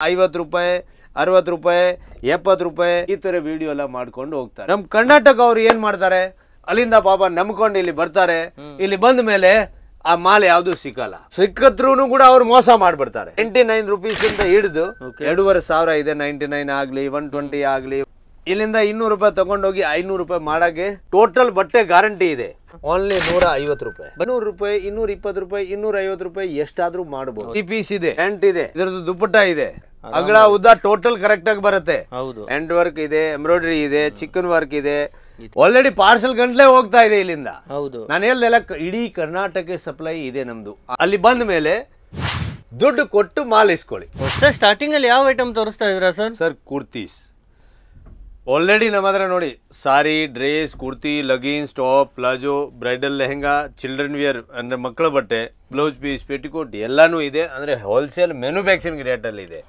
50 ರೂಪಾಯಿ 60 ರೂಪಾಯಿ 70 ರೂಪಾಯಿ ಈ ತರ ವಿಡಿಯೋ ಎಲ್ಲ ಮಾಡ್ಕೊಂಡು ಹೋಗ್ತಾರೆ. ನಮ್ಮ ಕರ್ನಾಟಕ ಅವರು ಏನ್ ಮಾಡ್ತಾರೆ, ಅಲ್ಲಿಂದ ಪಾಪ ನಂಬ್ಕೊಂಡು ಇಲ್ಲಿ ಬರ್ತಾರೆ. ಇಲ್ಲಿ ಬಂದ ಮೇಲೆ ಆ ಮಾಲ್ ಯಾವ್ದು ಸಿಕ್ಕಲ್ಲ, ಸಿಕ್ಕತ್ರೂ ಕೂಡ ಅವ್ರು ಮೋಸ ಮಾಡ್ಬಿಡ್ತಾರೆ. 99 ರೂಪೀಸ್ ಇಂದ ಹಿಡಿದು 2,500 ಇದೆ. 99 ಆಗ್ಲಿ 120 ಆಗ್ಲಿ, ಇಲ್ಲಿಂದ 200 ರೂಪಾಯಿ ತಗೊಂಡೋಗಿ 500 ರೂಪಾಯಿ ಮಾಡಕ್ಕೆ ಟೋಟಲ್ ಬಟ್ಟೆ ಗ್ಯಾರಂಟಿ ಇದೆ. ಓನ್ಲಿ 150 ರೂಪಾಯಿ, 200 ರೂಪಾಯಿ, 220 ರೂಪಾಯಿ, 250 ರೂಪಾಯಿ ಎಷ್ಟಾದ್ರೂ ಮಾಡಬಹುದು. ಈ ಪೀಸ್ ಇದೆ, ಪ್ಯಾಂಟ್ ಇದೆ, ಇದರದ್ದು ದುಪ್ಪಟ್ಟ ಇದೆ, ಅಗಲ ಉದ್ದ ಟೋಟಲ್ ಕರೆಕ್ಟ್ ಆಗಿ ಬರುತ್ತೆ. ಹ್ಯಾಂಡ್ ವರ್ಕ್ ಇದೆ, ಎಂಬ್ರಾಯ್ಡರಿ ಇದೆ, ಚಿಕನ್ ವರ್ಕ್ ಇದೆ. ಆಲ್ರೆಡಿ ಪಾರ್ಸಲ್ ಗಂಟ್ಲೆ ಹೋಗ್ತಾ ಇದೆ ಇಲ್ಲಿಂದ. ನಾನು ಹೇಳ್ದೆಲ್ಲ ಇಡೀ ಕರ್ನಾಟಕ ಸಪ್ಲೈ ಇದೆ ನಮ್ದು. ಅಲ್ಲಿ ಬಂದ ಮೇಲೆ ದುಡ್ಡು ಕೊಟ್ಟು ಮಾಲ್ ಇಸ್ಕೊಳ್ಳಿ. ಸ್ಟಾರ್ಟಿಂಗ್ ಅಲ್ಲಿ ಯಾವ ಐಟಮ್ ತೋರಿಸ್ತಾ ಇದ್ರ ಸರ್? ಸರ್ ಕುರ್ತೀಸ್ ಆಲ್ರೆಡಿ ನಮ್ಮ ಹತ್ರ ನೋಡಿ, sari, dress, kurti, leggings, top, palazzo, bridal lehenga, children wear ಅಂದ್ರೆ ಮಕ್ಕಳ ಬಟ್ಟೆ, ಬ್ಲೌಸ್ ಪೀಸ್, ಪೆಟಿಕೋಟ್ ಎಲ್ಲಾನು ಇದೆ. ಅಂದ್ರೆ ಹೋಲ್ಸೇಲ್ ಮ್ಯಾನುಫ್ಯಾಕ್ಚರಿಂಗ್ ರೇಟ್ ಅಲ್ಲಿ ಇದೆ.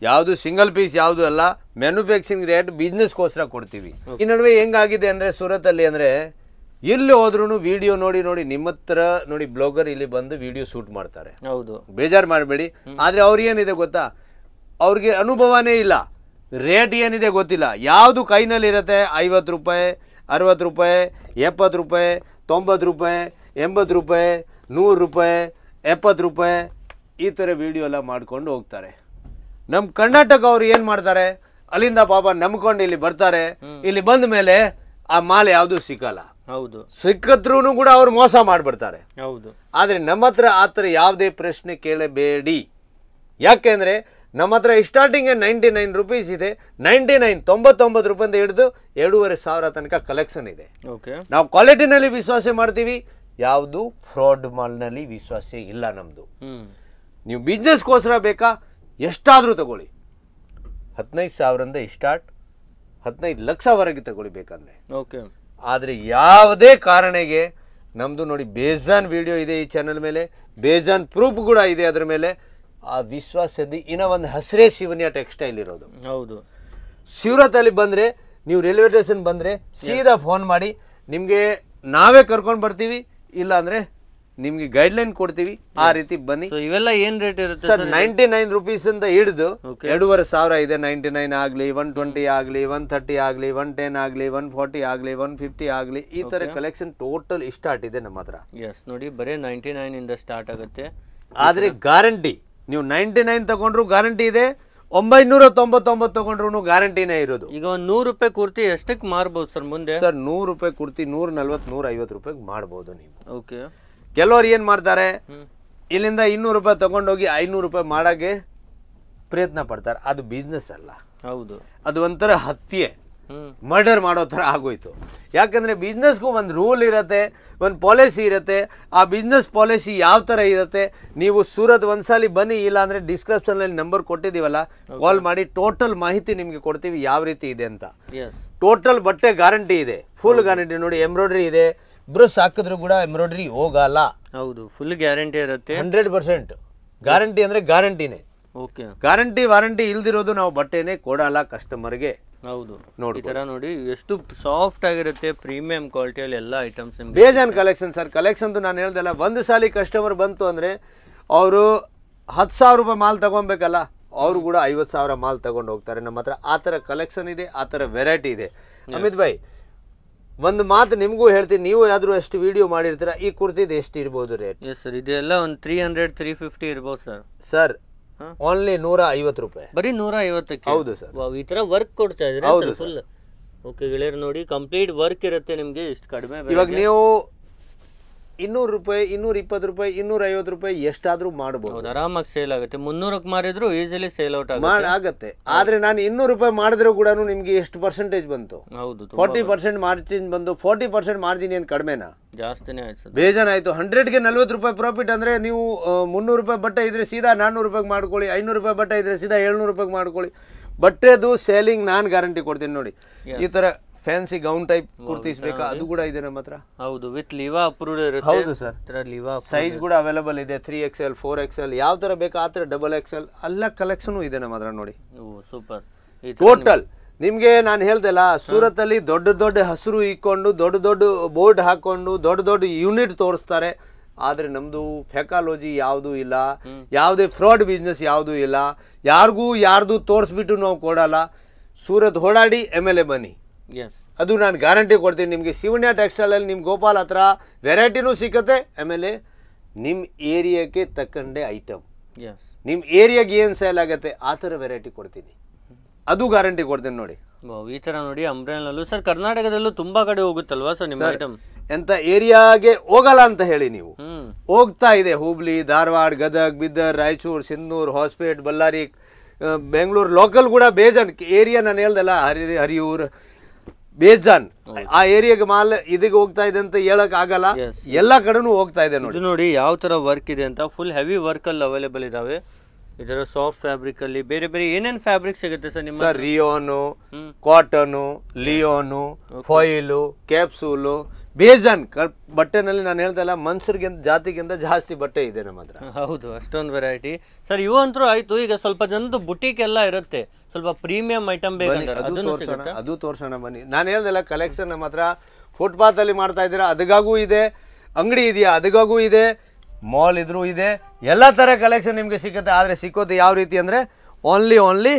ಯಾವ್ದು ಸಿಂಗಲ್ ಪೀಸ್ ಯಾವ್ದು ಅಲ್ಲ, ಮ್ಯಾನುಫ್ಯಾಕ್ಚರಿಂಗ್ ರೇಟ್ ಬಿಸ್ನೆಸ್ಗೋಸ್ಕರ ಕೊಡ್ತೀವಿ. ಈ ನಡುವೆ ಹೆಂಗಾಗಿದೆ ಅಂದ್ರೆ ಸೂರತ್ ಅಲ್ಲಿ ಅಂದ್ರೆ ಎಲ್ಲಿ ಹೋದ್ರು ವಿಡಿಯೋ ನೋಡಿ ನೋಡಿ ನಿಮ್ಮ ಹತ್ರ ನೋಡಿ ಬ್ಲಾಗರ್ ಇಲ್ಲಿ ಬಂದು ವಿಡಿಯೋ ಶೂಟ್ ಮಾಡ್ತಾರೆ. ಬೇಜಾರು ಮಾಡಬೇಡಿ, ಆದ್ರೆ ಅವ್ರಿಗೆ ಏನಿದೆ ಗೊತ್ತಾ, ಅವ್ರಿಗೆ ಅನುಭವನೇ ಇಲ್ಲ, ರೇಟ್ ಏನಿದೆ ಗೊತ್ತಿಲ್ಲ. ಯಾವುದು ಕೈನಲ್ಲಿ ಇರುತ್ತೆ 50 ರೂಪಾಯಿ 60 ರೂಪಾಯಿ 70 ರೂಪಾಯಿ 90 ರೂಪಾಯಿ 80 ರೂಪಾಯಿ 100 ರೂಪಾಯಿ 70 ರೂಪಾಯಿ ಈ ಥರ ವಿಡಿಯೋ ಎಲ್ಲ ಮಾಡ್ಕೊಂಡು ಹೋಗ್ತಾರೆ. ನಮ್ಮ ಕರ್ನಾಟಕ ಅವರು ಏನು ಮಾಡ್ತಾರೆ, ಅಲ್ಲಿಂದ ಪಾಪ ನಂಬ್ಕೊಂಡು ಇಲ್ಲಿ ಬರ್ತಾರೆ. ಇಲ್ಲಿ ಬಂದ ಮೇಲೆ ಆ ಮಾಲ್ ಯಾವುದು ಸಿಕ್ಕಲ್ಲ, ಸಿಕ್ಕತ್ರೂ ಕೂಡ ಅವ್ರು ಮೋಸ ಮಾಡ್ಬಿಡ್ತಾರೆ. ಆದ್ರೆ ನಮ್ಮ ಹತ್ರ ಆ ಥರ ಯಾವುದೇ ಪ್ರಶ್ನೆ ಕೇಳಬೇಡಿ. ಯಾಕೆಂದ್ರೆ ನಮ್ಮ ಹತ್ರ ಸ್ಟಾರ್ಟಿಂಗ್ 99 ರೂಪೀಸ್ ಇದೆ. 99 ರೂಪಾಯಿಂದ ಹಿಡಿದು 2,500 ತನಕ ಕಲೆಕ್ಷನ್ ಇದೆ. ನಾವು ಕ್ವಾಲಿಟಿನಲ್ಲಿ ವಿಶ್ವಾಸ ಮಾಡ್ತೀವಿ, ಯಾವುದು ಫ್ರಾಡ್ ಮಾಲ್ನಲ್ಲಿ ವಿಶ್ವಾಸ ಇಲ್ಲ ನಮ್ದು. ನೀವು ಬಿಸ್ನೆಸ್ಗೋಸ್ಕರ ಬೇಕಾ, ಎಷ್ಟಾದ್ರೂ ತಗೊಳ್ಳಿ. 15,000ರಿಂದ ಸ್ಟಾರ್ಟ್, 15 ಲಕ್ಷವರೆಗೆ ತಗೊಳ್ಳಿ ಬೇಕಂದ್ರೆ. ಆದ್ರೆ ಯಾವುದೇ ಕಾರಣಕ್ಕೆ ನಮ್ದು ನೋಡಿ ಬೇಜಾನ್ ವಿಡಿಯೋ ಇದೆ ಈ ಚಾನಲ್ ಮೇಲೆ, ಬೇಜಾನ್ ಪ್ರೂಫ್ ಕೂಡ ಇದೆ ಅದ್ರ ಮೇಲೆ. ಆ ವಿಶ್ವಾಸದ ಇನ್ನ ಒಂದು ಹಸಿರೇ ಶಿವನ್ಯ ಟೆಕ್ಸ್ಟೈಲ್ ಇರೋದು. ಸೂರತ್ ಅಲ್ಲಿ ಬಂದ್ರೆ, ನೀವು ರೈಲ್ವೆ ಸ್ಟೇಷನ್ ಬಂದ್ರೆ ಸೀದಾ ಫೋನ್ ಮಾಡಿ, ನಿಮ್ಗೆ ನಾವೇ ಕರ್ಕೊಂಡು ಬರ್ತೀವಿ, ಇಲ್ಲ ಅಂದ್ರೆ ನಿಮ್ಗೆ ಗೈಡ್ಲೈನ್ ಕೊಡ್ತೀವಿ. ಆ ರೀತಿ ಬನ್ನಿ. ಇವೆಲ್ಲ ಏನ್ ರೇಟ್ ಇರುತ್ತೆ ಸರ್? 99 ರೂಪೀಸ್ ಇಂದ ಹಿಡಿದು 2,500 ಇದೆ. 99 ಆಗ್ಲಿ 120 ಆಗ್ಲಿ 130 ಆಗ್ಲಿ 110 ಆಗ್ಲಿ 140 ಆಗ್ಲಿ 150 ಆಗ್ಲಿ ಈ ತರ ಕಲೆಕ್ಷನ್ ಟೋಟಲ್ ಸ್ಟಾರ್ಟ್ ಇದೆ ನಮ್ಮ ಹತ್ರ. ನೋಡಿ, ಬರೀ 99 ಇಂದ ಸ್ಟಾರ್ಟ್ ಆಗುತ್ತೆ. ಆದ್ರೆ ಗ್ಯಾರಂಟಿ, ನೀವು 99 ತಗೊಂಡ್ರು ಗ್ಯಾರಂಟಿ ಇದೆ, 999 ತಗೊಂಡ್ರು ಗ್ಯಾರಂಟಿನೇ ಇರೋದು. ಈಗ 100 ರೂಪಾಯಿ ಕುರ್ತಿ ಎಷ್ಟಕ್ಕೆ ಮಾರ್ಬೋದು ಸರ್ ಮುಂದೆ? ಸರ್ 100 ರೂಪಾಯಿ ಕುರ್ತಿ 140 150 ರೂಪಾಯಿಗೆ ಮಾಡ್ಬೋದು ನೀವು. ಕೆಲವರು ಏನ್ ಮಾಡ್ತಾರೆ, ಇಲ್ಲಿಂದ 200 ರೂಪಾಯಿ ತಗೊಂಡೋಗಿ 500 ರೂಪಾಯಿ ಮಾಡಕ್ಕೆ ಪ್ರಯತ್ನ ಪಡ್ತಾರೆ. ಅದು ಬಿಸ್ನೆಸ್ ಅಲ್ಲ, ಅದು ಒಂಥರ ಹತ್ಯೆ, ಮರ್ಡರ್ ಮಾಡೋ ಥರ ಆಗೋಯ್ತು. ಯಾಕಂದರೆ ಬಿಸ್ನೆಸ್ಗೂ ಒಂದು ರೂಲ್ ಇರುತ್ತೆ, ಒಂದು ಪಾಲಿಸಿ ಇರುತ್ತೆ. ಆ ಬಿಸ್ನೆಸ್ ಪಾಲಿಸಿ ಯಾವ ಥರ ಇರುತ್ತೆ, ನೀವು ಸೂರತ್ ಒಂದ್ಸಲಿ ಬನ್ನಿ, ಇಲ್ಲ ಅಂದರೆ ಡಿಸ್ಕ್ರಿಪ್ಷನಲ್ಲಿ ನಂಬರ್ ಕೊಟ್ಟಿದ್ದೀವಲ್ಲ, ಕಾಲ್ ಮಾಡಿ ಟೋಟಲ್ ಮಾಹಿತಿ ನಿಮಗೆ ಕೊಡ್ತೀವಿ ಯಾವ ರೀತಿ ಇದೆ ಅಂತ. ಟೋಟಲ್ ಬಟ್ಟೆ ಗ್ಯಾರಂಟಿ ಇದೆ, ಫುಲ್ ಗ್ಯಾರಂಟಿ. ನೋಡಿ, ಎಂಬ್ರಾಯ್ಡರಿ ಇದೆ, ಬ್ರಷ್ ಹಾಕಿದ್ರು ಕೂಡ ಎಂಬ್ರಾಯ್ಡರಿ ಹೋಗಲ್ಲ. ಫುಲ್ ಗ್ಯಾರಂಟಿ ಇರುತ್ತೆ, 100% ಗ್ಯಾರಂಟಿ ಅಂದರೆ ಗ್ಯಾರಂಟಿನೇ. ಗ್ಯಾರಂಟಿ ವಾರಂಟಿ ಇಲ್ದಿರೋದು ನಾವು ಬಟ್ಟೆನೇ ಕೊಡಲ್ಲ ಕಸ್ಟಮರ್ಗೆ. ನೋಡಿ, ನೋಡಿ ಎಷ್ಟು ಸಾಫ್ಟ್ ಆಗಿರುತ್ತೆ, ಪ್ರೀಮಿಯಂ ಕ್ವಾಲಿಟಿಯಲ್ಲಿ ಎಲ್ಲ ಐಟಮ್ಸ್. ಬೇಜಾನ್ ಕಲೆಕ್ಷನ್ ಸರ್. ಕಲೆಕ್ಷನ್ ನಾನು ಹೇಳ್ದಲ್ಲ, ಒಂದು ಸಾಲಿ ಕಸ್ಟಮರ್ ಬಂತು ಅಂದ್ರೆ ಅವರು 10,000 ರೂಪಾಯಿ ಮಾಲ್ ತಗೊಬೇಕಲ್ಲ, ಅವರು ಕೂಡ 50,000 ಮಾಲ್ ತಗೊಂಡು ಹೋಗ್ತಾರೆ ನಮ್ಮ ಹತ್ರ. ಆ ಥರ ಕಲೆಕ್ಷನ್ ಇದೆ, ಆ ಥರ ವೆರೈಟಿ ಇದೆ. ಅಮಿತ್ ಭಾಯ್, ಒಂದು ಮಾತು ನಿಮಗೂ ಹೇಳ್ತೀನಿ, ನೀವು ಯಾವ್ದಾದ್ರು ಎಷ್ಟು ವಿಡಿಯೋ ಮಾಡಿರ್ತೀರ, ಈ ಕುರ್ತಿದ್ ಎಷ್ಟು ಇರ್ಬೋದು ರೇಟ್? ಸರ್, ಇದೆಲ್ಲ ಒಂದು 300-350 ಇರ್ಬೋದು ಸರ್. ಸರ್, ಓನ್ಲಿ 150 ರೂಪಾಯಿ, ಬರೀ 150. ಹೌದು ಸರ್. ಈ ತರ ವರ್ಕ್ ಕೊಡ್ತಾ ಇದ್ರೆ ಫುಲ್ ಗೆಳೆಯರು ನೋಡಿ, ಕಂಪ್ಲೀಟ್ ವರ್ಕ್ ಇರುತ್ತೆ ನಿಮ್ಗೆ ಇಷ್ಟು ಕಡಿಮೆ. ಇವಾಗ ನೀವು 200 ರೂಪಾಯಿ 220 ರೂಪಾಯಿ 250 ರೂಪಾಯಿ ಎಷ್ಟಾದ್ರೂ ಮಾಡಬಹುದು, ಆರಾಮಾಗಿ ಸೇಲ್ ಆಗುತ್ತೆ. 300ಕ್ಕೆ ಮಾರಿದ್ರು ಈಸಿಲಿ ಸೇಲ್ ಔಟ್ ಆಗುತ್ತೆ. ಆದ್ರೆ ನಾನು 200 ರೂಪಾಯಿ ಮಾಡಿದ್ರು ಕೂಡ ನಿಮ್ಗೆ ಎಷ್ಟು ಪರ್ಸೆಂಟೇಜ್ ಬಂತು? 40% ಮಾರ್ಜಿನ್ ಬಂದು. 40% ಮಾರ್ಜಿನ್ ಏನ್ ಕಡಿಮೆನಾ? ಜಾಸ್ತಿನೇ ಆಯ್ತು, ಬೇಜಾನ್ ಆಯ್ತು. 100ಗೆ 40 ರೂಪಾಯಿ ಪ್ರಾಫಿಟ್ ಅಂದ್ರೆ ನೀವು 300 ರೂಪಾಯಿ ಬಟ್ಟೆ ಇದ್ರೆ ಸೀದಾ 400 ರೂಪಾಯಿಗೆ ಮಾಡ್ಕೊಳ್ಳಿ, 500 ರೂಪಾಯಿ ಬಟ್ಟೆ ಇದ್ರೆ ಸೀದಾ 700 ರೂಪಾಯಿಗೆ ಮಾಡ್ಕೊಳ್ಳಿ. ಬಟ್ಟೆದು ಸೇಲಿಂಗ್ ನಾನು ಗ್ಯಾರಂಟಿ ಕೊಡ್ತೀನಿ. ನೋಡಿ, ಈ ತರ ಫ್ಯಾನ್ಸಿ ಗೌನ್ ಟೈಪ್ ಕುರ್ತೀಸ್ ಬೇಕಾ, ಅದು ಕೂಡ ಇದೆ ನಮ್ಮ ಹತ್ರ. ವಿತ್ ಲಿವಾ ಅಪ್ರೂವ್ಡ್ ಇರುತ್ತೆ. ಹೌದು ಸರ್, ಸೈಜ್ ಕೂಡ ಅವೈಲೇಬಲ್ ಇದೆ. 3XL 4XL ಯಾವ ತರ ಬೇಕಾ ಆ ತರ XXL ಎಲ್ಲ ಕಲೆಕ್ಷನ್ ಇದೆ ನಮ್ಮ ಹತ್ರ. ನೋಡಿ, ಸೂಪರ್. ಟೋಟಲ್ ನಿಮ್ಗೆ ನಾನು ಹೇಳ್ದಲ್ಲ, ಸೂರತ್ ಅಲ್ಲಿ ದೊಡ್ಡ ದೊಡ್ಡ ಹಸಿರು ಇಕ್ಕೊಂಡು ದೊಡ್ಡ ದೊಡ್ಡ ಬೋರ್ಡ್ ಹಾಕೊಂಡು ದೊಡ್ಡ ದೊಡ್ಡ ಯೂನಿಟ್ ತೋರಿಸ್ತಾರೆ. ಆದರೆ ನಮ್ಮದು ಫೆಕಾಲಜಿ ಯಾವುದೂ ಇಲ್ಲ, ಯಾವುದೇ ಫ್ರಾಡ್ ಬಿಸ್ನೆಸ್ ಯಾವುದೂ ಇಲ್ಲ, ಯಾರ್ದು ತೋರಿಸ್ಬಿಟ್ಟು ನಾವು ಕೊಡಲ್ಲ. ಸೂರತ್ ಓಡಾಡಿ MLA ಬನ್ನಿ, ಅದು ನಾನು ಗ್ಯಾರಂಟಿ ಕೊಡ್ತೀನಿ ನಿಮಗೆ. ಶಿವಣ್ಯ ಟೆಕ್ಸ್ಟೈಲಲ್ಲಿ ನಿಮ್ಮ ಗೋಪಾಲ್ ಹತ್ರ ವೆರೈಟಿನೂ ಸಿಕ್ಕತ್ತೆ, ಆಮೇಲೆ ನಿಮ್ಮ ಏರಿಯಾಕ್ಕೆ ತಕ್ಕಂಡೆ ಐಟಮ್, ನಿಮ್ಮ ಏರಿಯಾಗೆ ಏನು ಸೇಲ್ ಆಗುತ್ತೆ ಆ ಥರ ವೆರೈಟಿ ಕೊಡ್ತೀನಿ, ಅದು ಗ್ಯಾರಂಟಿ ಕೊಡ್ತೀನಿ ನೋಡಿ. ಈ ಥರ ನೋಡಿ ಅಂಬ್ರೆಲಲ್ಲೂ ಸರ್ ಕರ್ನಾಟಕದಲ್ಲೂ ತುಂಬಾ ಕಡೆ ಹೋಗುತ್ತಲ್ವಾ ಸರ್ ನಿಮ್ಮ ಐಟಮ್? ಎಂತ ಏರಿಯಾಗೆ ಹೋಗಲ್ಲ ಅಂತ ಹೇಳಿ ನೀವು, ಹೋಗ್ತಾ ಇದೆ. ಹುಬ್ಳಿ, ಧಾರವಾಡ, ಗದಗ್, ಬೀದರ್, ರಾಯಚೂರು, ಸಿಂಧೂರು, ಹೊಸಪೇಟೆ, ಬಳ್ಳಾರಿ, ಬೆಂಗಳೂರು ಲೋಕಲ್ ಕೂಡ ಬೇಜಾನ್ ಏರಿಯಾ ನಾನು ಹೇಳ್ದಲ್ಲ, ಹರಿಯೂರು, ಬೇಜಾನ್ ಆ ಏರಿಯಾಗೆ ಮಾಲ್ ಇದಕ್ಕೆ ಹೋಗ್ತಾ ಇದೆ ಅಂತ ಹೇಳಕ್ ಆಗಲ್ಲ, ಎಲ್ಲ ಕಡೆನೂ ಹೋಗ್ತಾ ಇದೆ ನೋಡಿ. ನೋಡಿ ಯಾವ ತರ ವರ್ಕ್ ಇದೆ ಅಂತ, ಫುಲ್ ಹೆವಿ ವರ್ಕ್ ಅಲ್ಲಿ ಅವೈಲೇಬಲ್ ಇದಾವೆ. ಇದರ ಸಾಫ್ಟ್ ಫ್ಯಾಬ್ರಿಕ್ ಅಲ್ಲಿ ಬೇರೆ ಬೇರೆ ಏನೇನ್ ಫ್ಯಾಬ್ರಿಕ್ ಸಿಗುತ್ತೆ ಸರ್ ನಿಮ್ಮ? ಸರ್ ರಿಯೋನು, ಕಾಟನು, ಲಿಯೋನು, ಫಾಯಿಲು, ಕ್ಯಾಪ್ಸೂಲು, ಬೇಜಾನ್ ಬಟ್ಟೆನಲ್ಲಿ ನಾನು ಹೇಳ್ದಲ್ಲ, ಮನ್ಸರಿಗಿಂತ ಜಾತಿಗಿಂತ ಜಾಸ್ತಿ ಬಟ್ಟೆ ಇದೆ ನಮ್ಮ ಹತ್ರ. ಹೌದು, ಅಷ್ಟೊಂದು ವೆರೈಟಿ ಸರ್. ಇವು ಅಂತೂ ಆಯ್ತು. ಈಗ ಸ್ವಲ್ಪ ಜನದ್ದು ಬುಟೀಕ್ ಎಲ್ಲ ಇರುತ್ತೆ, ಸ್ವಲ್ಪ ಪ್ರೀಮಿಯಂ ಐಟಮ್ ಬೇಕಂದ್ರೆ ಅದು ತೋರ್ಸೋಣ ಬನ್ನಿ. ನಾನು ಹೇಳ್ದಲ್ಲ ಕಲೆಕ್ಷನ್ ನಮ್ಮ ಹತ್ರ ಫುಟ್ಪಾತ್ ಅಲ್ಲಿ ಮಾಡ್ತಾ ಇದ್ದೀರಾ, ಅದಕ್ಕಾಗೂ ಇದೆ. ಅಂಗಡಿ ಇದೆಯಾ, ಅದಕ್ಕಾಗೂ ಇದೆ. ಮಾಲ್ ಇದ್ರೂ ಇದೆ. ಎಲ್ಲ ತರ ಕಲೆಕ್ಷನ್ ನಿಮ್ಗೆ ಸಿಕ್ಕತ್ತೆ. ಆದ್ರೆ ಸಿಕ್ಕೋದು ಯಾವ ರೀತಿ ಅಂದ್ರೆ ಓನ್ಲಿ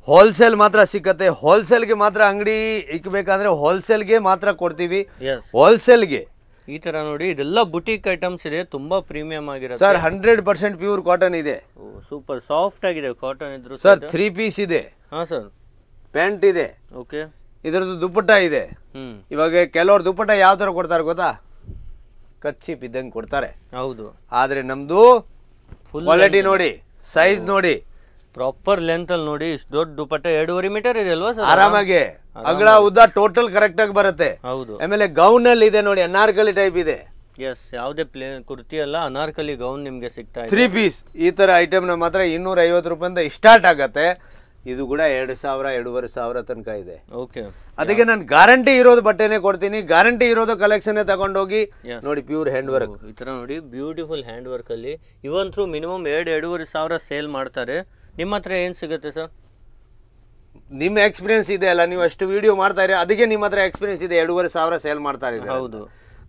ಹೋಲ್ಸೇಲ್ ಮಾತ್ರ ಸಿಕ್ಕತ್ತೆ. ಹೋಲ್ಸೇಲ್ಗೆ ಮಾತ್ರ ಅಂಗಡಿ ಇಕ್ಬೇಕಂದ್ರೆ ಹೋಲ್ಸೇಲ್ಗೆ ಮಾತ್ರ ಕೊಡ್ತೀವಿ, ಹೋಲ್ಸೇಲ್ಗೆ. ಈ ತರ ನೋಡಿ ಇದೆಲ್ಲ ಬುಟೀಕ್ ಐಟಮ್ಸ್ ಇದೆ, ತುಂಬಾ ಪ್ರೀಮಿಯಂ ಆಗಿರುತ್ತೆ ಸರ್. 100% ಪ್ಯೂರ್ ಕಾಟನ್ ಇದೆ, ಸೂಪರ್ ಸಾಫ್ಟ್ ಆಗಿದೆ ಕಾಟನ್ ಇದ್ರು ಸರ್. 3 ಪೀಸ್ ಇದೆ. ಹಾ ಸರ್. ಪ್ಯಾಂಟ್ ಇದೆ, ಓಕೆ. ಇದರದ್ದು ದುಪ್ಪಟ್ಟ ಇದೆ. ಇವಾಗ ಕೆಲವರು ದುಪ್ಪಟ್ಟ ಯಾವ ತರ ಕೊಡ್ತಾರೆ ಗೊತ್ತಾ? ಕಚ್ಚಿಪ್ ಇದ್ದಂಗೆ ಕೊಡ್ತಾರೆ. ಹೌದು, ಆದ್ರೆ ನಮ್ದು ಕ್ವಾಲಿಟಿ ನೋಡಿ, ಸೈಜ್ ನೋಡಿ, ಪ್ರಾಪರ್ ಲೆಂತ್ ಅಲ್ಲಿ ನೋಡಿ. ಇಷ್ಟು ದೊಡ್ಡ ದುಪ್ಪಟ್ಟ 2.5 ಮೀಟರ್ ಇದೆ ಅಲ್ವಾ ಸರ್? ಆರಾಮಾಗಿ ಅಗಲ ಉದ್ದ ಟೋಟಲ್ ಕರೆಕ್ಟ್ ಆಗಿ ಬರುತ್ತೆ. ಹೌದು. ಆಮೇಲೆ ಗೌನ್ ಅಲ್ಲಿ ಇದೆ ನೋಡಿ, ಅನಾರ್ಕಲಿ ಟೈಪ್ ಇದೆ. ಎಸ್, ಯಾವುದೇ ಪ್ಲೇನ್ ಕುರ್ತಿ ಅಲ್ಲ, ಅನಾರ್ಕಲಿ ಗೌನ್ ನಿಮ್ಗೆ ಸಿಗ್ತಾ ಇದೆ. 3 ಪೀಸ್ ಈ ತರ ಐಟಮ್ ನಮ್ಮ ಹತ್ರ 250 ರೂಪಾಯಿಂದ ಸ್ಟಾರ್ಟ್ ಆಗತ್ತೆ. ಇದು ಕೂಡ 2,000, 2,500 ತನಕ ಇದೆ. ಓಕೆ. ಅದಕ್ಕೆ ನಾನು ಗ್ಯಾರಂಟಿ ಇರೋದು ಬಟ್ಟೆನೇ ಕೊಡ್ತೀನಿ, ಗ್ಯಾರಂಟಿ ಇರೋದು ಕಲೆಕ್ಷನ್ ತಗೊಂಡೋಗಿ ನೋಡಿ. ಪ್ಯೂರ್ ಹ್ಯಾಂಡ್ ವರ್ಕ್ ಈ ತರ ನೋಡಿ, ಬ್ಯೂಟಿಫುಲ್ ಹ್ಯಾಂಡ್ ವರ್ಕ್ ಅಲ್ಲಿ ಇವಂತೂ ಮಿನಿಮಮ್ 2,500 ಸೇಲ್ ಮಾಡ್ತಾರೆ. ನಿಮ್ಮ ಹತ್ರ ಏನ್ ಸಿಗುತ್ತೆ ಸರ್? ನಿಮ್ಮ ಎಕ್ಸ್ಪೀರಿಯನ್ಸ್ ಇದೆ ಅಲ್ಲ, ನೀವು ಅಷ್ಟು ವಿಡಿಯೋ ಮಾಡ್ತಾ ಇರಿ, ಅದಕ್ಕೆ ನಿಮ್ಮ ಹತ್ರ ಎಕ್ಸ್ಪೀರಿಯನ್ಸ್ ಇದೆ. 2,500 ಸೇಲ್ ಮಾಡ್ತಾ ಇದ್ದಾರೆ. ಹೌದು.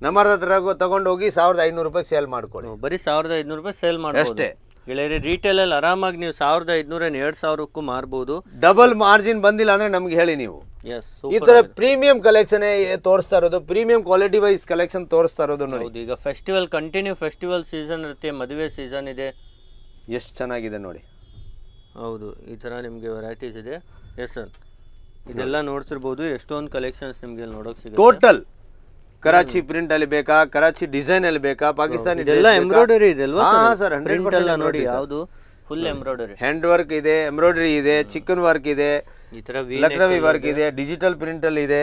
ನಮ್ಮ ಹತ್ರ ತಗೊಂಡೋಗಿ 1,500 ರೂಪಾಯಿ ಸೇಲ್ ಮಾಡ್ಕೊಳ್ಳಿ. ಬರೀ 1,500 ರೂಪಾಯಿ ಸೇಲ್ ಮಾಡಿ ಅಷ್ಟೇ. ಗೆಳೆಯರಿ, ರಿಟೇಲ್ ಅಲ್ಲಿ ಆರಾಮಾಗಿ ನೀವು 1,500 2,000ಕ್ಕೂ ಮಾರ್ಬೋದು. ಡಬಲ್ ಮಾರ್ಜಿನ್ ಬಂದಿಲ್ಲ ಅಂದ್ರೆ ನಮ್ಗೆ ಹೇಳಿ ನೀವು. ಈ ತರ ಪ್ರೀಮಿಯಂ ಕಲೆಕ್ಷನ್ ತೋರಿಸ್ತಾ ಇರೋದು, ಪ್ರೀಮಿಯಂ ಕ್ವಾಲಿಟಿ ವೈಸ್ ಕಲೆಕ್ಷನ್ ತೋರಿಸ್ತಾ ಇರೋದು ನೋಡಿ. ಈಗ ಫೆಸ್ಟಿವಲ್ ಕಂಟಿನ್ಯೂ ಫೆಸ್ಟಿವಲ್ ಸೀಸನ್ ಇರುತ್ತೆ, ಮದುವೆ ಸೀಸನ್ ಇದೆ. ಎಷ್ಟು ಚೆನ್ನಾಗಿದೆ ನೋಡಿ. ಹೌದು, ಈ ತರ ನಿಮ್ಗೆ ವೆರೈಟೀಸ್ ಇದೆ. ಎಸ್ ಸರ್, ಇದೆಲ್ಲ ನೋಡ್ತಿರ್ಬೋದು. ಎಷ್ಟೊಂದು ಕಲೆಕ್ಷನ್ಸ್ ನಿಮ್ಗೆ ನೋಡೋಕೆ ಸಿಗುತ್ತೆ. ಟೋಟಲ್ ಕರಾಚಿ ಪ್ರಿಂಟ್ ಅಲ್ಲಿ ಬೇಕಾ, ಕರಾಚಿ ಡಿಸೈನ್ ಅಲ್ಲಿ ಬೇಕಾ, ಪಾಕಿಸ್ತಾನಿ ಇದೆಲ್ಲ ಎಂಬ್ರಾಯ್ಡರಿ ಇದೆ ಅಲ್ವಾ? ಹಾ ಸರ್, 100% ನೋಡಿ. ಯಾವುದು ಫುಲ್ ಎಂಬ್ರಾಯ್ಡರಿ, ಹ್ಯಾಂಡ್ ವರ್ಕ್ ಇದೆ, ಎಂಬ್ರಾಯ್ಡರಿ ಇದೆ, ಚಿಕನ್ ವರ್ಕ್ ಇದೆ, ಈ ತರ ಲಕ್ನವಿ ವರ್ಕ್ ಇದೆ, ಡಿಜಿಟಲ್ ಪ್ರಿಂಟ್ ಅಲ್ಲಿ ಇದೆ.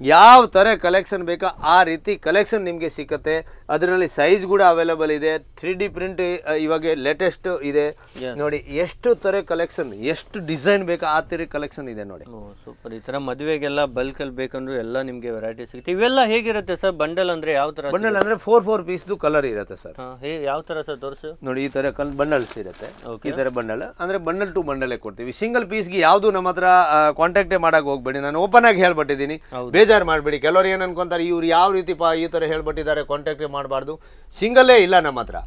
ಯಾವ ತರ ಕಲೆಕ್ಷನ್ ಬೇಕಾ ಆ ರೀತಿ ಕಲೆಕ್ಷನ್ ನಿಮ್ಗೆ ಸಿಕ್ಕತ್ತೆ. ಅದರಲ್ಲಿ ಸೈಜ್ ಕೂಡ ಅವೈಲೇಬಲ್ ಇದೆ. 3D ಪ್ರಿಂಟ್ ಇವಾಗ ಲೇಟೆಸ್ಟ್ ಇದೆ ನೋಡಿ. ಎಷ್ಟು ತರ ಕಲೆಕ್ಷನ್, ಎಷ್ಟು ಡಿಸೈನ್ ಬೇಕಾ ಆ ತರ ಕಲೆಕ್ಷನ್ ಇದೆ ನೋಡಿ. ಸೂಪರ್. ಈ ತರ ಮದುವೆಗೆಲ್ಲ ಬಲ್ಕ್ ಅಲ್ಲಿ ಬೇಕಂದ್ರೆ ಎಲ್ಲ ನಿಮ್ಗೆ ವೆರೈಟಿ ಸಿಗುತ್ತೆ. ಇವೆಲ್ಲ ಹೇಗಿರುತ್ತೆ ಸರ್? ಬಂಡಲ್ ಅಂದ್ರೆ ಯಾವ ತರ? ಬಂಡಲ್ ಅಂದ್ರೆ 4 ಪೀಸ್ ಕಲರ್ ಇರುತ್ತೆ ಸರ್. ಯಾವ ತರ ಸರ್ ತೋರಿಸು ನೋಡಿ. ಈ ತರ ಬಂಡಲ್ಸ್ ಇರುತ್ತೆ. ಈ ತರ ಬಂಡಲ್ ಅಂದ್ರೆ ಬಂಡಲ್ ಟು ಬಂಡಲ್ ಕೊಡ್ತೀವಿ. ಸಿಂಗಲ್ ಪೀಸ್ಗೆ ಯಾವ್ದು ನಮ್ಮ ಹತ್ರ ಕಾಂಟ್ಯಾಕ್ಟ್ ಮಾಡಕ್ ಹೋಗ್ಬೇಡಿ. ನಾನು ಓಪನ್ ಆಗಿ ಹೇಳ್ಬಿಟ್ಟಿದ್ದೀನಿ, ಬೇಜಾರು ಮಾಡ್ಬೇಡಿ. ಕೆಲವರು ಏನ್ ಅನ್ಕೊಂತಾರೆ, ಇವ್ರು ಯಾವ ರೀತಿ ಈ ತರ ಹೇಳ್ಬಿಟ್ಟಿದ್ದಾರೆ, ಕಾಂಟ್ಯಾಕ್ಟ್ ಮಾಡಬಾರ್ದು. ಸಿಂಗಲ್ಲೇ ಇಲ್ಲ ನಮ್ಮ ಹತ್ರ.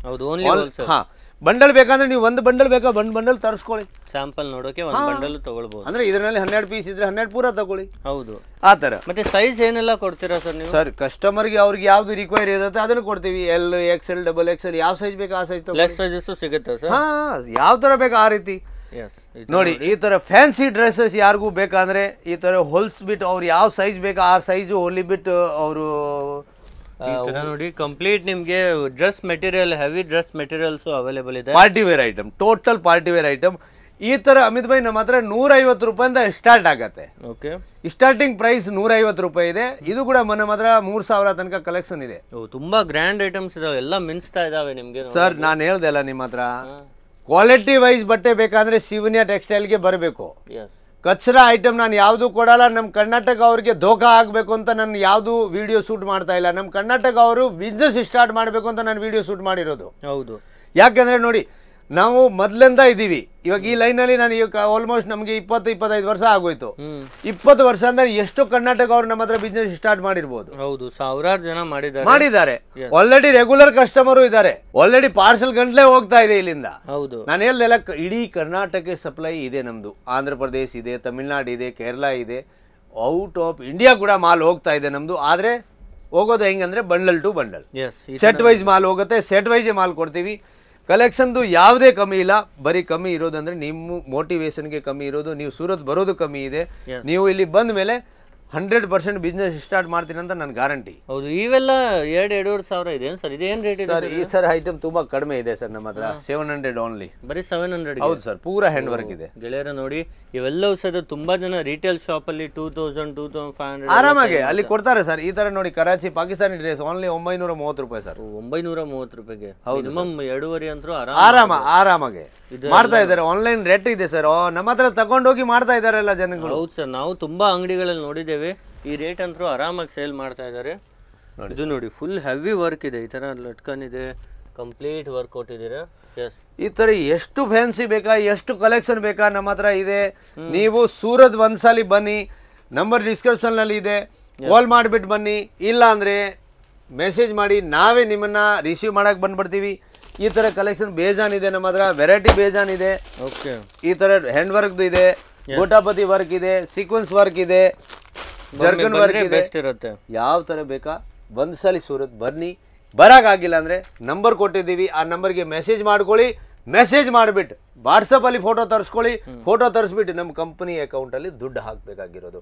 ಹಾ, ಬಂಡಲ್ ಬೇಕಂದ್ರೆ ನೀವು ಒಂದು ಬಂಡಲ್ ಬೇಕಾ, ಬಂಡಲ್ ತರಿಸ್ಕೊಳ್ಳಿ. ಸ್ಯಾಂಪಲ್ ನೋಡೋಕೆ ಒಂದು ಬಂಡಲ್ ತಗೊಳ್ಬಹುದು. ಅಂದ್ರೆ ಇದರಲ್ಲಿ 12 ಪೀಸ್ ಇದ್ರೆ 12 ಪೂರ ತಗೊಳ್ಳಿ. ಹೌದು, ಆ ತರ. ಮತ್ತೆ ಸೈಜ್ ಏನೆಲ್ಲ ಕೊಡ್ತೀರಾ ಸರ್ ನೀವು? ಸರ್, ಕಸ್ಟಮರ್ಗೆ ಅವ್ರಿಗೆ ಯಾವ್ದು ರಿಕ್ವೈರ್ ಇರುತ್ತೆ ಅದನ್ನು ಕೊಡ್ತೀವಿ. L, XL, XXL ಯಾವ ಸೈಜ್ ಬೇಕಾ ಆ ಸೈಜ್ ಪ್ಲಸ್ ಸೈಜಸ್ ಸಿಗುತ್ತೆ ಸರ್. ಹಾ, ಯಾವ ತರ ಬೇಕಾ ಆ ರೀತಿ ನೋಡಿ. ಈ ತರ ಫ್ಯಾನ್ಸಿ ಡ್ರೆಸ್ಸಸ್ ಯಾರಿಗೂ ಬೇಕಂದ್ರೆ ಈ ತರ ಹೊಲ್ಸ್ಬಿಟ್ಟು ಅವ್ರು ಯಾವ ಸೈಜ್ ಬೇಕಾ ಆ ಸೈಜು ಹೊಲಿಬಿಟ್ಟು ಅವರು ನೋಡಿ. ಕಂಪ್ಲೀಟ್ ನಿಮ್ಗೆ dress material, heavy dress materials available ಇದೆ. Party wear item, total party wear item. ಈ ತರ ಅಮಿತ್ ಭಾಯ್ ನಮ್ಮ ಹತ್ರ 150 ರೂಪಾಯಿಂದ ಸ್ಟಾರ್ಟ್ ಆಗತ್ತೆ. ಓಕೆ, ಸ್ಟಾರ್ಟಿಂಗ್ ಪ್ರೈಸ್ 150 ರೂಪಾಯಿ ಇದೆ. ಇದು ಕೂಡ ನಮ್ಮ ಹತ್ರ 3,000 ತನಕ ಕಲೆಕ್ಷನ್ ಇದೆ. ತುಂಬಾ ಗ್ರ್ಯಾಂಡ್ ಐಟಮ್ಸ್ ಇದಾವೆ, ಎಲ್ಲ ಮಿನ್ಸ್ತಾ ಇದಾವೆ ನಿಮ್ಗೆ. ಸರ್, ನಾನು ಹೇಳ್ದೆ ಅಲ್ಲ, ನಿಮ್ಮ ಹತ್ರ ಕ್ವಾಲಿಟಿ ವೈಸ್ ಬಟ್ಟೆ ಬೇಕಾದ್ರೆ ಶಿವನ್ಯ ಟೆಕ್ಸ್ಟೈಲ್ಗೆ ಬರಬೇಕು. ಕಚ್ರಾ ಐಟಮ್ ನಾನು ಯಾವುದು ಕೊಡಲ್ಲ. ನಮ್ಮ ಕರ್ನಾಟಕ ಅವ್ರಿಗೆ ಧೋಖಾ ಆಗಬೇಕು ಅಂತ ನಾನು ಯಾವುದು ವಿಡಿಯೋ ಶೂಟ್ ಮಾಡ್ತಾ ಇಲ್ಲ. ನಮ್ಮ ಕರ್ನಾಟಕ ಅವರು ಬಿಸ್ನೆಸ್ ಸ್ಟಾರ್ಟ್ ಮಾಡಬೇಕು ಅಂತ ನಾನು ವಿಡಿಯೋ ಶೂಟ್ ಮಾಡಿರೋದು. ಹೌದು, ಯಾಕೆಂದ್ರೆ ನೋಡಿ, ನಾವು ಮೊದ್ಲಿಂದ ಇದ್ದೀವಿ. ಇವಾಗ ಈ ಲೈನಲ್ಲಿ ನಾನು ಈಗ ಆಲ್ಮೋಸ್ಟ್ ನಮಗೆ 20-25 ವರ್ಷ ಆಗೋಯ್ತು. 20 ವರ್ಷ ಅಂದ್ರೆ ಎಷ್ಟು ಕರ್ನಾಟಕ ಅವ್ರು ನಮ್ಮ ಹತ್ರ ಬಿಸ್ನೆಸ್ ಸ್ಟಾರ್ಟ್ ಮಾಡಿರ್ಬೋದು. ಹೌದು, ಸಾವಿರಾರು ಜನ ಮಾಡಿದ್ದಾರೆ. ಆಲ್ರೆಡಿ ರೆಗ್ಯುಲರ್ ಕಸ್ಟಮರು ಇದ್ದಾರೆ. ಆಲ್ರೆಡಿ ಪಾರ್ಸಲ್ ಗಂಟ್ಲೆ ಹೋಗ್ತಾ ಇದೆ ಇಲ್ಲಿಂದ. ಹೌದು, ನಾನು ಹೇಳ್ದೆಲ್ಲ ಇಡೀ ಕರ್ನಾಟಕ ಸಪ್ಲೈ ಇದೆ ನಮ್ದು. ಆಂಧ್ರ ಪ್ರದೇಶ ಇದೆ, ತಮಿಳ್ನಾಡು ಇದೆ, ಕೇರಳ ಇದೆ, ಔಟ್ ಆಫ್ ಇಂಡಿಯಾ ಕೂಡ ಮಾಲ್ ಹೋಗ್ತಾ ಇದೆ ನಮ್ದು. ಆದ್ರೆ ಹೋಗೋದು ಹೆಂಗಂದ್ರೆ bundle to bundle, set wise ಮಾಲ್ ಹೋಗುತ್ತೆ. ಸೆಟ್ ವೈಸ್ ಮಾಲ್ ಕೊಡ್ತೀವಿ. ಕಲೆಕ್ಷನ್ದು ಯಾವುದೇ ಕಮ್ಮಿ ಇಲ್ಲ. ಬರೀ ಕಮ್ಮಿ ಇರೋದಂದ್ರೆ ನಿಮ್ಮ ಮೋಟಿವೇಶನ್ಗೆ ಕಮ್ಮಿ ಇರೋದು. ನೀವು ಸೂರತ್ ಬರೋದು ಕಮ್ಮಿ ಇದೆ. ನೀವು ಇಲ್ಲಿ ಬಂದ ಮೇಲೆ 100% ಬಿಸ್ನೆಸ್ ಸ್ಟಾರ್ಟ್ ಮಾಡ್ತೀನಿ ಅಂತ ನನ್ನ ಗ್ಯಾರಂಟಿ. ಹೌದು, ಇವೆಲ್ಲ 2-2.5 ಸಾವಿರ ಇದೆ ಸರ್. ಇದೇನು ರೇಟ್ ಇದೆ ಸರ್? ಈ ಸರ್ ಐಟಮ್ ತುಂಬಾ ಕಡಿಮೆ ಇದೆ ಸರ್ ನಮ್ಮ ಹತ್ರ. 700 ಓನ್ಲಿ. ಬರೀ 700? ಹೌದು ಸರ್, ಪೂರಾ ಹ್ಯಾಂಡ್ ವರ್ಕ್ ಇದೆ. ಗೆಳೆಯರ ನೋಡಿ, ಇವೆಲ್ಲವೂ ಸರ್ ತುಂಬಾ ಜನ ರಿಟೇಲ್ ಶಾಪ್ ಅಲ್ಲಿ 2000-2500 ಆರಾಮಾಗಿ ಅಲ್ಲಿ ಕೊಡ್ತಾರೆ ಸರ್. ಈ ತರ ನೋಡಿ, ಕರಾಚಿ ಪಾಕಿಸ್ತಾನಿ ಡ್ರೆಸ್ ಓನ್ಲಿ 930 ರೂಪಾಯಿ ಸರ್. 930 ರೂಪಾಯಿಗೆ ಮಿನಿಮಮ್ 2.5 ಅಂತರೂ ಆರಾಮಾಗಿ ಮಾಡ್ತಾ ಇದ್ದಾರೆ. ಆನ್ಲೈನ್ ರೇಟ್ ಇದೆ ಸರ್. ನಮ್ಮ ಹತ್ರ ತಗೊಂಡೋಗಿ ಮಾಡ್ತಾ ಇದ್ದಾರೆ ಎಲ್ಲ ಜನಗಳು. ಹೌದು ಸರ್, ನಾವು ತುಂಬಾ ಅಂಗಡಿಗಳಲ್ಲಿ ನೋಡಿದ್ದೇವೆ. ಈ ರೇಟ್ ಅಂತೂ ಆರಾಮಾಗಿ ಸೇಲ್ ಮಾಡ್ತಾ ಇದ್ದಾರೆ. ಇದು ನೋಡಿ, ಫುಲ್ ಹೆವಿ ವರ್ಕ್ ಇದೆ. ಈ ತರ ಲಟ್ಕನ್ ಇದೆ, ಕಂಪ್ಲೀಟ್ ವರ್ಕ್ ಕೊಟ್ಟಿದ್ದೀರಾ. ಈ ತರ ಎಷ್ಟು ಫ್ಯಾನ್ಸಿ ಬೇಕಾ, ಎಷ್ಟು ಕಲೆಕ್ಷನ್ ಬೇಕಾ ನಮ್ಮ ಹತ್ರ ಇದೆ. ನೀವು ಸೂರತ್ ಒಂದ್ಸಲಿ ಬನ್ನಿ, ನಂಬರ್ ಡಿಸ್ಕ್ರಿಪ್ಷನ್ ನಲ್ಲಿ ಇದೆ, ಕಾಲ್ ಮಾಡಿಬಿಟ್ಟು ಬನ್ನಿ. ಇಲ್ಲ ಅಂದ್ರೆ ಮೆಸೇಜ್ ಮಾಡಿ, ನಾವೇ ನಿಮ್ಮನ್ನ ರಿಸೀವ್ ಮಾಡಕ್ ಬಂದ್ಬಿಡ್ತೀವಿ. ಈ ತರ ಕಲೆಕ್ಷನ್ ಬೇಜಾನ್ ಇದೆ ನಮ್ಮ ಹತ್ರ. ವೆರೈಟಿ ಬೇಜಾನ್ ಇದೆ. ಈ ತರ ಹ್ಯಾಂಡ್ ವರ್ಕ್ ಇದೆ, ಗೋಟಾಪತಿ ವರ್ಕ್ ಇದೆ, ಸೀಕ್ವೆನ್ಸ್ ವರ್ಕ್ ಇದೆ, ಜರ್ಕನ್ ವರ್ಕ್ ಇದೆ. ಯಾವ ತರ ಬೇಕಾ ಒಂದ್ಸಲಿ ಸೂರತ್ ಬನ್ನಿ. ಬರೋಕ್ಕಾಗಿಲ್ಲ ಅಂದರೆ ನಂಬರ್ ಕೊಟ್ಟಿದ್ದೀವಿ, ಆ ನಂಬರ್ಗೆ ಮೆಸೇಜ್ ಮಾಡ್ಕೊಳ್ಳಿ. ಮೆಸೇಜ್ ಮಾಡಿಬಿಟ್ಟು ವಾಟ್ಸಪ್ಪಲ್ಲಿ ಫೋಟೋ ತರಿಸ್ಕೊಳ್ಳಿ. ಫೋಟೋ ತರಿಸ್ಬಿಟ್ಟು ನಮ್ಮ ಕಂಪನಿ ಅಕೌಂಟಲ್ಲಿ ದುಡ್ಡು ಹಾಕಬೇಕಾಗಿರೋದು.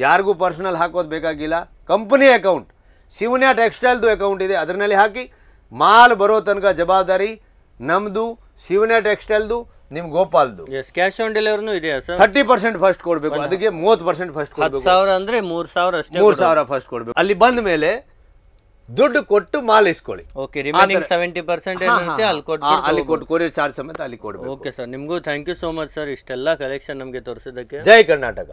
ಯಾರಿಗೂ ಪರ್ಸನಲ್ ಹಾಕೋದು ಬೇಕಾಗಿಲ್ಲ. ಕಂಪನಿ ಅಕೌಂಟ್, ಶಿವನ್ಯ ಟೆಕ್ಸ್ಟೈಲ್ದು ಅಕೌಂಟ್ ಇದೆ, ಅದರಲ್ಲಿ ಹಾಕಿ. ಮಾಲ್ ಬರೋ ತನಕ ಜವಾಬ್ದಾರಿ ನಮ್ಮದು, ಶಿವನ್ಯ ಟೆಕ್ಸ್ಟೈಲ್ದು, ನಿಮ್ ಗೋಪಾಲ್ದು. ಕ್ಯಾಶ್ ಆನ್ ಡೆಲಿವರಿನೂ ಇದೆಯಾ ಸರ್? 30% ಫಸ್ಟ್ ಕೊಡಬೇಕು. ಅದಕ್ಕೆ 30% ಫಸ್ಟ್ ಕೊಡಬೇಕು. 10,000 ಅಂದ್ರೆ 3,000 ಅಷ್ಟೇ. 3,000 ಫಸ್ಟ್ ಕೊಡಬೇಕು. ಅಲ್ಲಿ ಬಂದ ಮೇಲೆ ದುಡ್ಡು ಕೊಟ್ಟು ಮಾಲ್ ಇಸ್ಕೊಳ್ಳಿ. ಓಕೆ, ರಿಮೈನಿಂಗ್ 70% ಏನಿರುತ್ತೆ ಅಲ್ಲಿ ಕೊಟ್ಟು ಕೊರಿಯರ್ ಚಾರ್ಜ್ ಸಮೇತ ಅಲ್ಲಿ ಕೊಡಬೇಕು. ಓಕೆ ಸರ್, ನಿಮಗೂ thank you so much sir, ಇಷ್ಟೆಲ್ಲ ಕಲೆಕ್ಷನ್ ನಮಗೆ ತೋರಿಸಿದ್ದಕ್ಕೆ. ಜೈ ಕರ್ನಾಟಕ.